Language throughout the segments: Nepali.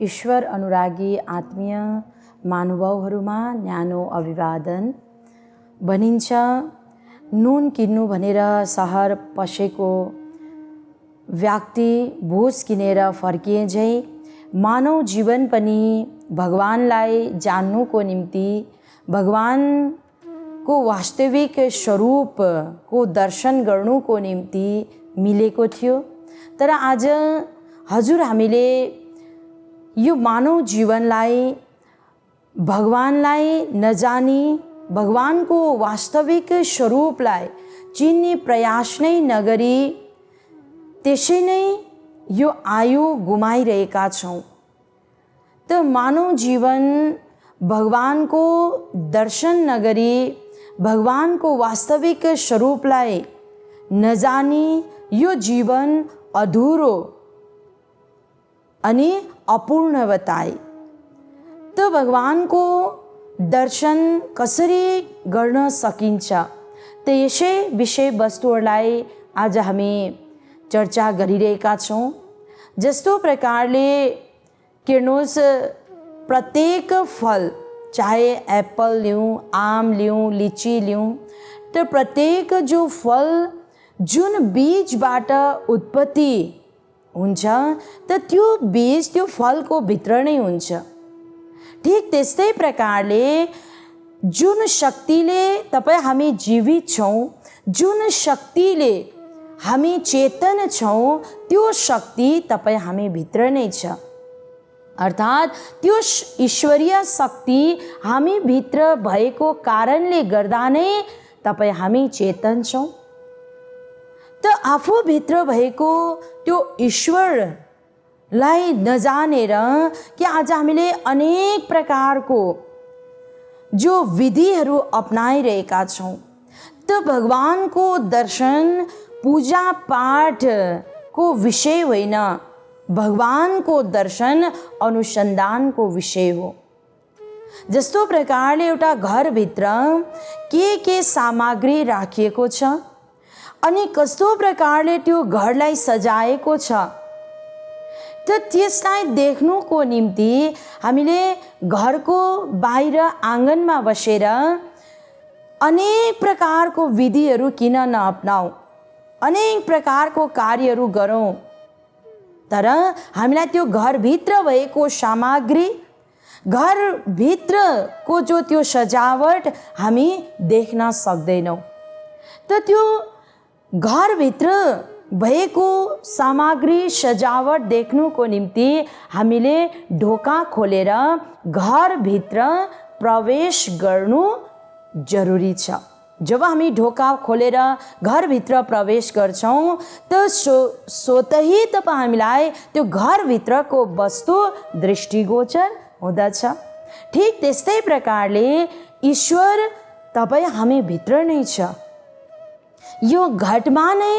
ईश्वर अनुरागी आत्मीय महानुभावहरूमा न्यानो अभिवादन। भनिन्छ नुन किन्नु भनेर सहर पसेको व्यक्ति भोज किनेर फर्किएझै मानव जीवन पनि भगवानलाई जान्नुको निम्ति भगवानको वास्तविक स्वरूपको दर्शन गर्नुको निम्ति मिलेको थियो। तर आज हजुर हामीले यो मानव जीवनलाई भगवानलाई नजानी भगवानको वास्तविक स्वरूपलाई चिन्ने प्रयास नै नगरी त्यसै नै यो आयु गुमाइरहेका छौँ। त मानव जीवन भगवानको दर्शन नगरी भगवानको वास्तविक स्वरूपलाई नजानी यो जीवन अधुरो अनि अपूर्ण बताए। त भगवानको दर्शन कसरी गर्न सकिन्छ त यसै विषयवस्तुहरूलाई आज हामी चर्चा गरिरहेका छौँ। जस्तो प्रकारले हेर्नुहोस्, प्रत्येक फल चाहे एप्पल लिउँ, आम लिउँ, लिची लिउँ, त प्रत्येक जो फल जुन बीजबाट उत्पत्ति हुन्छ त त्यो बीज त्यो फलको भित्र नै हुन्छ। ठीक त्यस्तै प्रकारले जुन शक्तिले हामी जीवित छौँ, जुन शक्तिले हामी चेतन छौँ, त्यो शक्ति हामी भित्र नै छ। अर्थात् त्यो ईश्वरीय शक्ति हामी भित्र भएको कारणले गर्दा नै हामी चेतन छौँ। त आफूभित्र भएको त्यो ईश्वरलाई नजानेर कि आज हामीले अनेक प्रकारको जो विधिहरू अपनाइरहेका छौँ। त भगवानको दर्शन पूजा पाठको विषय होइन, भगवानको दर्शन अनुसन्धानको विषय हो। जस्तो प्रकारले एउटा घरभित्र के सामग्री राखिएको छ अनि कस्तो प्रकारले त्यो घरलाई सजाएको छ, त त्यसलाई देख्नुको निम्ति हामीले घरको बाहिर आँगनमा बसेर अनेक प्रकारको विधिहरू किन नअपनाऊ, अनेक प्रकारको कार्यहरू गरौँ, तर हामीलाई त्यो घरभित्र भएको सामग्री, घरभित्रको जो त्यो सजावट हामी देख्न सक्दैनौँ। त त्यो घरभित्र भएको सामग्री सजावट देख्नुको निम्ति हामीले ढोका खोलेर घरभित्र प्रवेश गर्नु जरुरी छ। जब हामी ढोका खोलेर घरभित्र प्रवेश गर्छौँ त स्वतै हामीलाई त्यो घरभित्रको वस्तु दृष्टिगोचर हुँदछ। ठीक त्यस्तै प्रकारले ईश्वर हामी भित्र नै छ। यो घटमा नै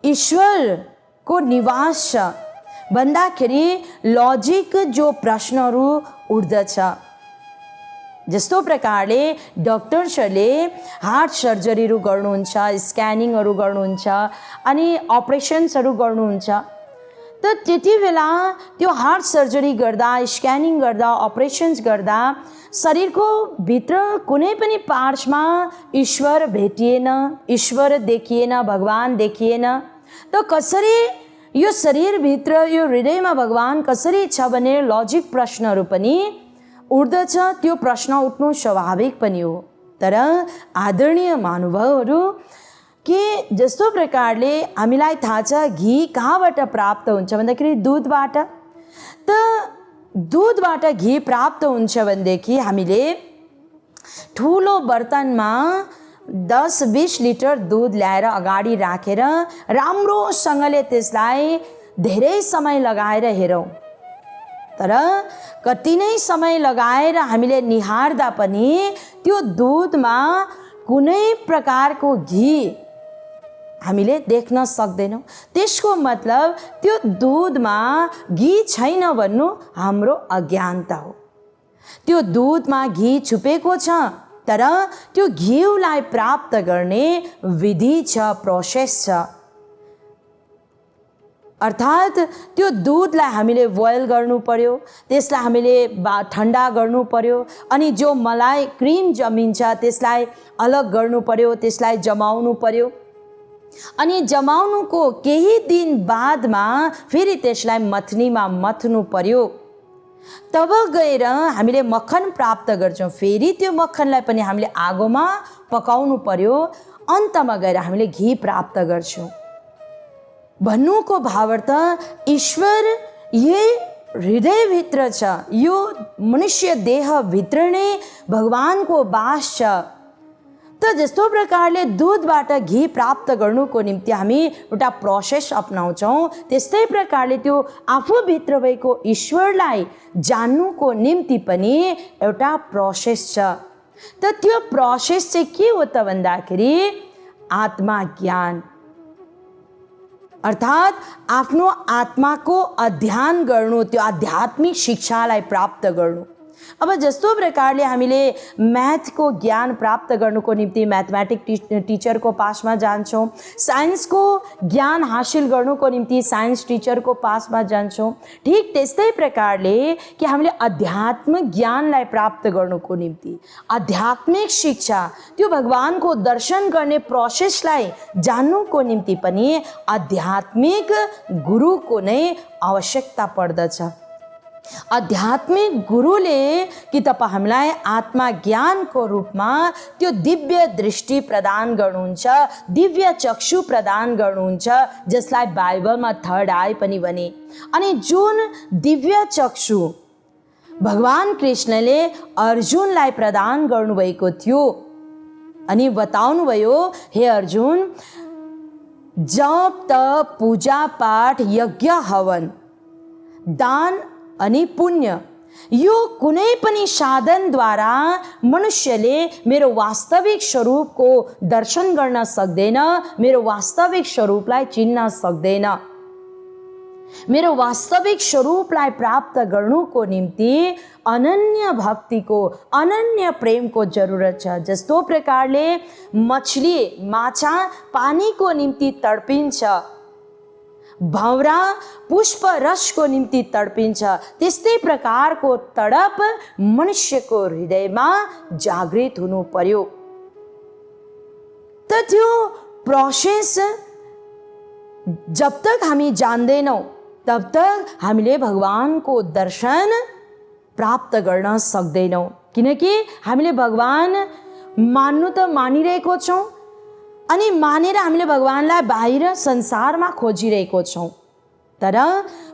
ईश्वरको निवास छ भन्दाखेरि लजिक जो प्रश्नहरू उठ्दछ। जस्तो प्रकारले डक्टर्सहरूले हार्ट सर्जरीहरू गर्नुहुन्छ, स्क्यानिङहरू गर्नुहुन्छ अनि अपरेसन्सहरू गर्नुहुन्छ। त त्यति बेला त्यो हार्ट सर्जरी गर्दा, स्क्यानिङ गर्दा, अपरेसन्स गर्दा शरीरको भित्र कुनै पनि पार्ट्समा ईश्वर भेटिएन, ईश्वर देखिएन, भगवान देखिएन। त कसरी यो शरीरभित्र यो हृदयमा भगवान कसरी छ भने लजिक प्रश्नहरू पनि उठ्दछ। त्यो प्रश्न उठ्नु स्वाभाविक पनि हो। तर आदरणीय महानुभावहरू के जस्तो प्रकारले हामीलाई थाहा छ घी कहाँबाट प्राप्त हुन्छ भन्दाखेरि दुधबाट। त दुधबाट घी प्राप्त हुन्छ भनेदेखि हामीले ठुलो बर्तनमा 10-20 लिटर दुध ल्याएर अगाडि राखेर राम्रोसँगले त्यसलाई धेरै समय लगाएर हेरौँ। तर कति नै समय लगाएर हामीले निहार्दा पनि त्यो दुधमा कुनै प्रकारको घी हामीले देख्न सक्दैनौँ। त्यसको मतलब त्यो दुधमा घी छैन भन्नु हाम्रो अज्ञानता हो। त्यो दुधमा घी छुपेको छ, तर त्यो घिउलाई प्राप्त गर्ने विधि छ, प्रोसेस छ। अर्थात् त्यो दुधलाई हामीले बोइल गर्नु पर्यो, त्यसलाई हामीले ठन्डा गर्नु पर्यो, अनि जो मलाई क्रिम जमिन्छ त्यसलाई अलग गर्नु पर्यो, त्यसलाई जमाउनु पर्यो, अनि जमाउनुको केही दिन बादमा फेरि त्यसलाई मथनीमा मथ्नु पर्यो, तब गएर हामीले मक्खन प्राप्त गर्छौँ। फेरि त्यो मक्खनलाई पनि हामीले आगोमा पकाउनु पर्यो, अन्तमा गएर हामीले घी प्राप्त गर्छौँ। भन्नुको भावार्थ ईश्वर यही हृदयभित्र छ, यो मनुष्य देहभित्र नै भगवानको बास छ। त जस्तो प्रकारले दूधबाट घी प्राप्त गर्नुको निम्ति हामी एउटा प्रोसेस अपनाउँछौँ, त्यस्तै प्रकारले त्यो आफूभित्र भएको ईश्वरलाई जान्नुको निम्ति पनि एउटा प्रोसेस छ। त त्यो प्रोसेस चाहिँ के हो त भन्दाखेरि आत्मा ज्ञान, अर्थात् आफ्नो आत्माको अध्ययन गर्नु, त्यो आध्यात्मिक शिक्षालाई प्राप्त गर्नु। अब जस्तो प्रकारले हामीले म्याथको ज्ञान प्राप्त गर्नुको निम्ति म्याथमेटिक टिचरको पासमा जान्छौँ, साइन्सको ज्ञान हासिल गर्नुको निम्ति साइन्स टिचरको पासमा जान्छौँ, ठिक त्यस्तै प्रकारले कि हामीले आध्यात्मिक ज्ञानलाई प्राप्त गर्नुको निम्ति आध्यात्मिक शिक्षा, त्यो भगवानको दर्शन गर्ने प्रोसेसलाई जान्नुको निम्ति पनि आध्यात्मिक गुरुको नै आवश्यकता पर्दछ। आध्यात्मिक गुरुले कि तपाईँ हामीलाई आत्मा ज्ञानको रूपमा त्यो दिव्य दृष्टि प्रदान गर्नुहुन्छ, दिव्य चक्षु प्रदान गर्नुहुन्छ, जसलाई बाइबलमा थर्ड आई पनि भने। अनि जुन दिव्य चक्षु भगवान कृष्णले अर्जुनलाई प्रदान गर्नुभएको थियो, अनि बताउनुभयो, हे अर्जुन, जप तप पूजा पाठ यज्ञ हवन दान अनि पुण्य, यो कुनै पनि साधनद्वारा मनुष्यले मेरो वास्तविक स्वरूपको दर्शन गर्न सक्दैन, मेरो वास्तविक स्वरूपलाई चिन्न सक्दैन। मेरो वास्तविक स्वरूपलाई प्राप्त गर्नुको निम्ति अनन्य भक्तिको, अनन्य प्रेमको जरुरत छ। जस्तो प्रकारले मछली माछा पानीको निम्ति तडपिन्छ, भौरा पुष्प रसको निम्ति तडपिन्छ, त्यस्तै प्रकारको तडप मनुष्यको हृदयमा जागृत हुनु पर्यो। त त्यो प्रोसेस जब तक हामी जान्दैनौँ तब तक हामीले भगवानको दर्शन प्राप्त गर्न सक्दैनौँ, किनकि हामीले भगवान मान्नु त मानिरहेको छौँ, अनि मानेर हामीले भगवानलाई बाहिर संसारमा खोजिरहेको छौँ, तर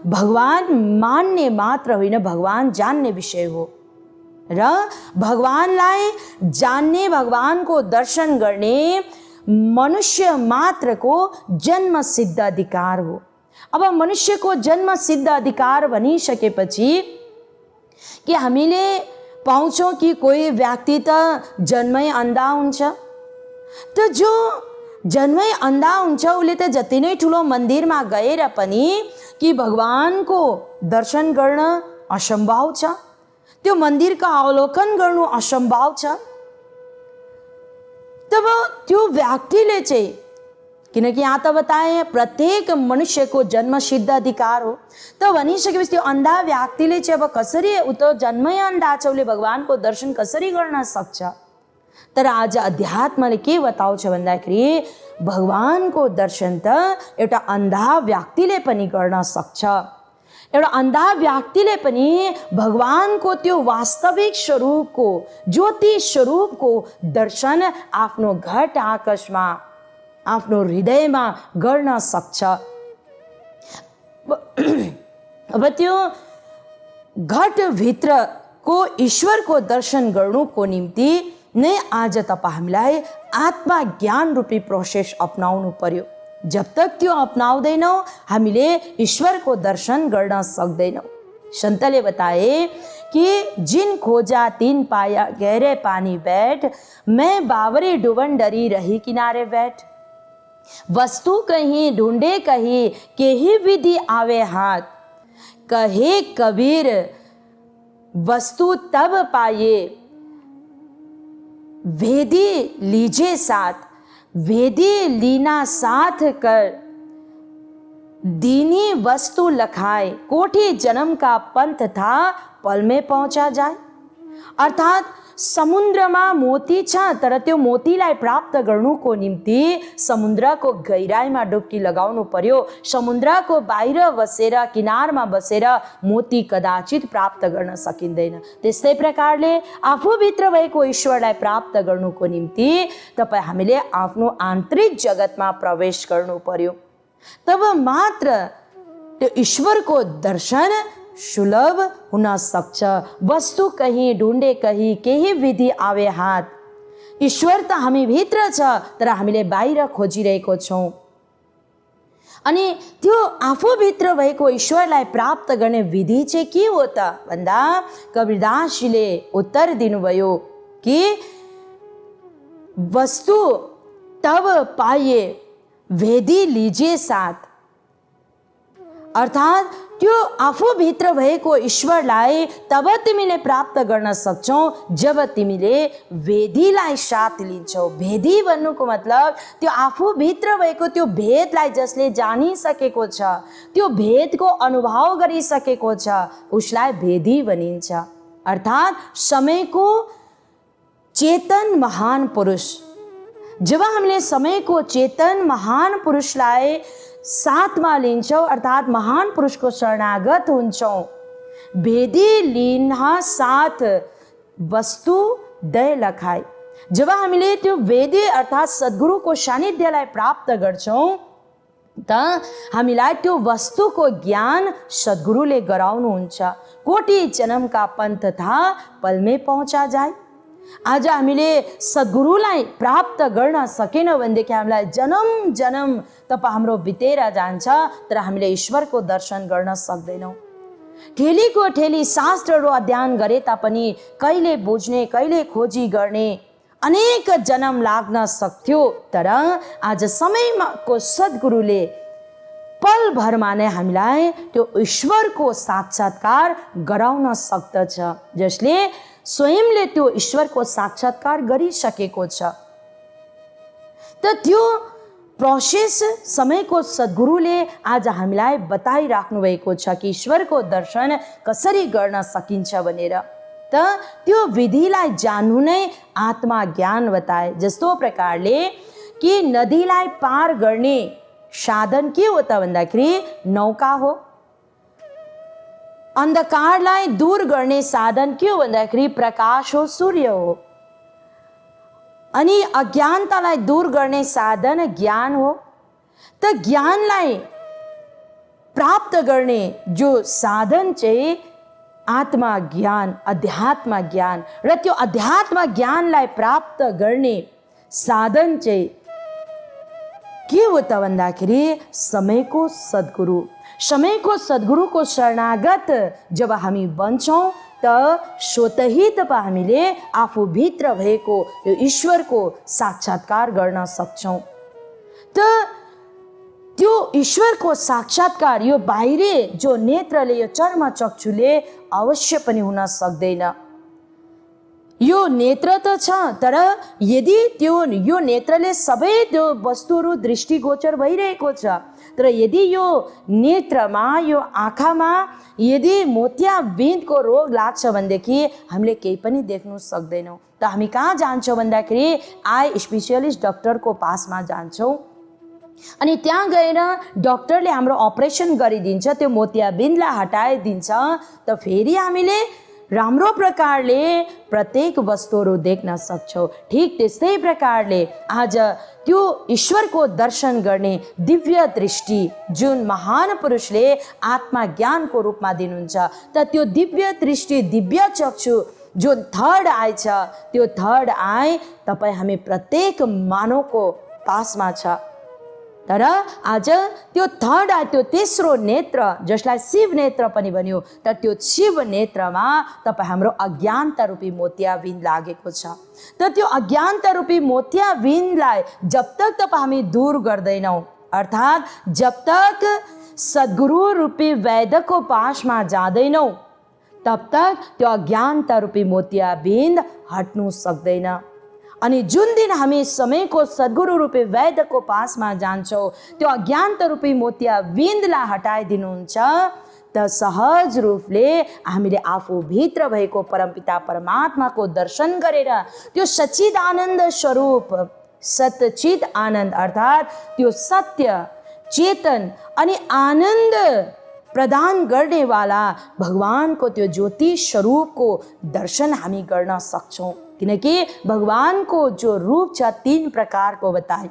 भगवान मान्ने मात्र होइन, भगवान जान्ने विषय हो। र भगवानलाई जान्ने, भगवानको दर्शन गर्ने मनुष्य मात्रको जन्म सिद्ध अधिकार हो। अब मनुष्यको जन्म सिद्ध अधिकार भनिसकेपछि कि हामीले पाउँछौँ कि कोही व्यक्ति त जन्मै अन्धा हुन्छ, त जो जन्मै अन्धा हुन्छ उसले त जति नै ठुलो मन्दिरमा गएर पनि कि भगवानको दर्शन गर्न असम्भव छ, त्यो मन्दिरको अवलोकन गर्नु असम्भव छ। तब त्यो व्यक्तिले चाहिँ, किनकि यहाँ त बताए प्रत्येक मनुष्यको जन्म सिद्ध अधिकार हो, त भनिसकेपछि त्यो अन्धा व्यक्तिले चाहिँ अब कसरी, ऊ त जन्मै अन्धा छ, उसले भगवानको दर्शन कसरी गर्न सक्छ? तर आज अध्यात्मले के बताउँछ भन्दाखेरि भगवानको दर्शन त एउटा अन्धा व्यक्तिले पनि गर्न सक्छ। एउटा अन्धा व्यक्तिले पनि भगवानको त्यो वास्तविक स्वरूपको, ज्योति स्वरूपको दर्शन आफ्नो घट आकाशमा, आफ्नो हृदयमा गर्न सक्छ। अब त्यो घटभित्रको ईश्वरको दर्शन गर्नुको निम्ति नै आज तपाईँ हामीलाई आत्मा ज्ञान रूपी प्रोसेस अपनाउनु पर्यो। जब तक त्यो अपनाउँदैनौँ हामीले ईश्वरको दर्शन गर्न सक्दैनौँ। संतले बताए कि जिन खोजा तीन पाया गहरे पानी बैठ, मैं बावरे डुबन डरी रही किनारे बैठ, वस्तु कहीं ढूंढे कहीं के ही विधि आवे हाथ, कहे कबीर वस्तु तब पाए भेदी लीजे साथ, भेदी लीना साथ कर, दीनी वस्तु लखाए, कोठी जन्म का पंथ था, पल में पहुंचा जाए। अर्थात समुद्रमा मोती छ, तर त्यो मोतीलाई प्राप्त गर्नुको निम्ति समुद्रको गहिराईमा डुब्की लगाउनु पर्यो। समुद्रको बाहिर बसेर, किनारमा बसेर मोती कदाचित प्राप्त गर्न सकिँदैन। त्यस्तै प्रकारले आफूभित्र भएको ईश्वरलाई प्राप्त गर्नुको निम्ति तपाईँ हामीले आफ्नो आन्तरिक जगतमा प्रवेश गर्नु पर्यो। तब मात्र त्यो ईश्वरको दर्शन सुलभ हुन सक्छ। वस्तु कहीँ, ढुंढे कहीँ, केही विधि आवे हात। ईश्वर त हामी भित्र छ, तर हामीले बाहिर खोजिरहेको छौँ। अनि त्यो आफूभित्र भएको ईश्वरलाई प्राप्त गर्ने विधि चाहिँ के हो त भन्दा कबीरदासजीले उत्तर दिनुभयो कि वस्तु तब पाइए भेदी लीजिए साथ। अर्थात त्यो आफूभित्र भएको ईश्वरलाई तब तिमीले प्राप्त गर्न सक्छौ जब तिमीले वेदीलाई साथ लिन्छौ। भेदी भन्नुको मतलब त्यो आफूभित्र भएको त्यो भेदलाई जसले जानिसकेको छ, त्यो भेदको अनुभव गरिसकेको छ, उसलाई भेदी भनिन्छ। अर्थात समयको चेतन महान पुरुष। जब हामीले समयको चेतन महान पुरुषलाई साथमा लिन्छौँ, अर्थात महान पुरुषको शरणागत हुन्छौँ, भेदी लिन साथ वस्तु दय लखाई। जब हामीले त्यो वेदी अर्थात सद्गुरुको सानिध्यलाई प्राप्त गर्छौँ त हामीलाई त्यो वस्तुको ज्ञान सद्गुरुले गराउनुहुन्छ। कोटि जन्मका पन्थ था, पलमै पहुँचा जाए। आज हामीले सद्गुरुलाई प्राप्त गर्न सकेन भनेदेखि हामीलाई जन्म जन्म तपाईँ हाम्रो बितेर जान्छ, तर हामीले ईश्वरको दर्शन गर्न सक्दैनौँ। ठेलीको ठेली शास्त्रहरू अध्ययन गरे तापनि कहिले बुझ्ने, कहिले खोजी गर्ने अनेक जन्म लाग्न सक्थ्यो, तर आज समयको सद्गुरुले पलभरमा नै हामीलाई त्यो ईश्वरको साक्षात्कार गराउन सक्दछ, जसले स्वयंले त्यो ईश्वरको साक्षात्कार गरिसकेको छ। त त्यो प्रोसेस समयको सद्गुरुले आज हामीलाई बताइराख्नु भएको छ कि ईश्वरको दर्शन कसरी गर्न सकिन्छ भनेर। त त्यो विधिलाई जान्नु नै आत्मा ज्ञान बताए। जस्तो प्रकारले कि नदीलाई पार गर्ने साधन के हो त भन्दाखेरि नौका हो। अन्धकारलाई दूर गर्ने साधन के हो भन्दाखेरि प्रकाश हो, सूर्य हो। अनि अज्ञानतालाई दूर गर्ने साधन ज्ञान हो। त ज्ञानलाई प्राप्त गर्ने जो साधन चाहिँ आत्मा ज्ञान, अध्यात्म ज्ञान, र त्यो अध्यात्म ज्ञानलाई प्राप्त गर्ने साधन चाहिँ के हो त भन्दाखेरि समयको सद्गुरु। समयको सद्गुरुको शरणागत जब हामी बन्छौँ त स्वतः तपाईँ हामीले आफूभित्र भएको यो ईश्वरको साक्षात्कार गर्न सक्छौँ। त त्यो ईश्वरको साक्षात्कार यो बाहिरी जो नेत्रले, यो चर्म चक्षुले अवश्य पनि हुन सक्दैन। यो नेत्र त छ, तर यदि यो नेत्रले सबै त्यो वस्तुहरू दृष्टिगोचर भइरहेको छ, तर यदि यो नेत्रमा, यो आँखामा यदि मोतियाबिन्दको रोग लाग्छ भनेदेखि हामीले केही पनि देख्नु सक्दैनौँ। त हामी कहाँ जान्छौँ भन्दाखेरि आई स्पेसियलिस्ट डक्टरको पासमा जान्छौँ। अनि त्यहाँ गएर डक्टरले हाम्रो अपरेसन गरिदिन्छ, त्यो मोतियाबिन्दलाई हटाइदिन्छ। त फेरि हामीले राम्रो प्रकारले प्रत्येक वस्तुहरू देख्न सक्छौँ। ठिक त्यस्तै प्रकारले आज त्यो ईश्वरको दर्शन गर्ने दिव्य दृष्टि जुन महान पुरुषले आत्मा ज्ञानको रूपमा दिनुहुन्छ, त त्यो दिव्य दृष्टि, दिव्य चक्षु जुन थर्ड आई छ, त्यो थर्ड आई तपाईँ हामी प्रत्येक मानवको पासमा छ। तर आज त्यो थर्ड आई, त्यो तेस्रो नेत्र जसलाई शिव नेत्र पनि भनियो, तर त्यो शिव नेत्रमा तपाईँ हाम्रो अज्ञानता रूपी मोतियाबिन्द लागेको छ। त त्यो अज्ञानता रूपी मोतियाबिन्दलाई जब तक तपाईँ हामी दूर गर्दैनौँ, अर्थात् जब तक सद्गुरु रूपी वैद्यको पासमा जाँदैनौँ, तब तक त्यो अज्ञानता रूपी मोतियाबिन्द हट्नु सक्दैन। अनि जुन दिन हामी समयको सद्गुरु रूपी वैद्यको पासमा जान्छौँ, त्यो अज्ञानता रूपी मोतियाबिन्दलाई हटाइदिनुहुन्छ, त सहज रूपले हामीले आफूभित्र भएको परमपिता परमात्माको दर्शन गरेर त्यो सच्चिदानन्द स्वरूप, सच्चिद आनन्द अर्थात् त्यो सत्य, चेतन अनि आनन्द प्रदान गर्नेवाला भगवानको त्यो ज्योति स्वरूपको दर्शन हामी गर्न सक्छौँ। किनकि भगवानको जो रूप छ 3 प्रकारको बताए,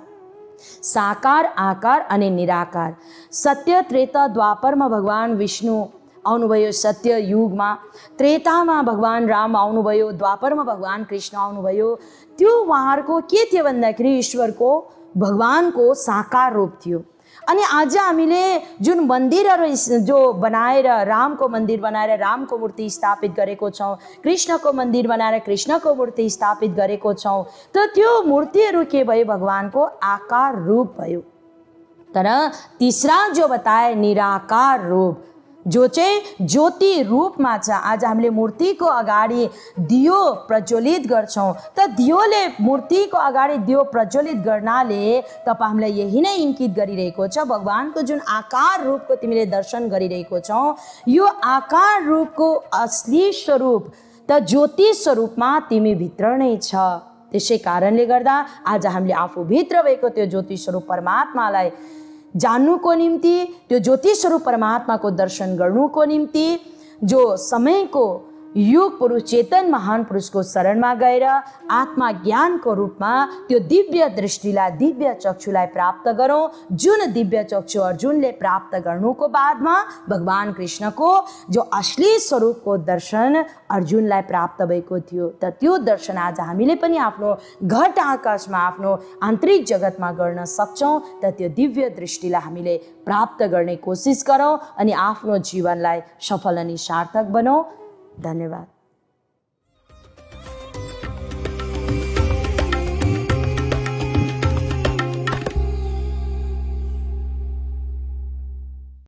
साकार, आकार अनि निराकार। सत्य, त्रेता, द्वापरमा भगवान विष्णु आउनुभयो सत्य युगमा, त्रेतामा भगवान राम आउनुभयो, द्वापरमा भगवान कृष्ण आउनुभयो। त्यो उहाँहरूको के थियो भन्दाखेरि ईश्वरको, भगवानको साकार रूप थियो। अनि आज हामीले जुन मन्दिरहरू जो बनाएर, रामको मन्दिर बनाएर रामको मूर्ति स्थापित गरेको छौँ, कृष्णको मन्दिर बनाएर कृष्णको मूर्ति स्थापित गरेको छौँ, त त्यो मूर्तिहरू के भयो? भगवानको आकार रूप भयो। तर तीसरा जो बताए निराकार रूप, जो चाहिँ ज्योति रूपमा छ। आज हामीले मूर्तिको अगाडि दियो प्रज्वलित गर्छौँ, त दियोले मूर्तिको अगाडि दियो प्रज्वलित गर्नाले तपाईँ हामीलाई यही नै इङ्कित गरिरहेको छ, भगवानको जुन आकार रूपको तिमीले दर्शन गरिरहेको छौ, यो आकार रूपको असली स्वरूप त ज्योति स्वरूपमा तिमी भित्र नै छ। त्यसै कारणले गर्दा आज हामीले आफूभित्र भएको त्यो ज्योति स्वरूप परमात्मालाई जान्नुको निम्ति, त्यो ज्योति स्वरूप परमात्माको दर्शन गर्नुको निम्ति जो समयको युग पुरुष चेतन महान पुरुषको शरणमा गएर आत्मा ज्ञानको रूपमा त्यो दिव्य दृष्टिलाई, दिव्य चक्षुलाई प्राप्त गरौँ, जुन दिव्य चक्षु अर्जुनले प्राप्त गर्नुको बादमा भगवान कृष्णको जो असली स्वरूपको दर्शन अर्जुनलाई प्राप्त भएको थियो। त त्यो दर्शन आज हामीले पनि आफ्नो घट आकाशमा, आफ्नो आन्तरिक जगतमा गर्न सक्छौँ। त त्यो दिव्य दृष्टिलाई हामीले प्राप्त गर्ने कोसिस गरौँ अनि आफ्नो जीवनलाई सफल अनि सार्थक बनाऊ। धन्यवाद।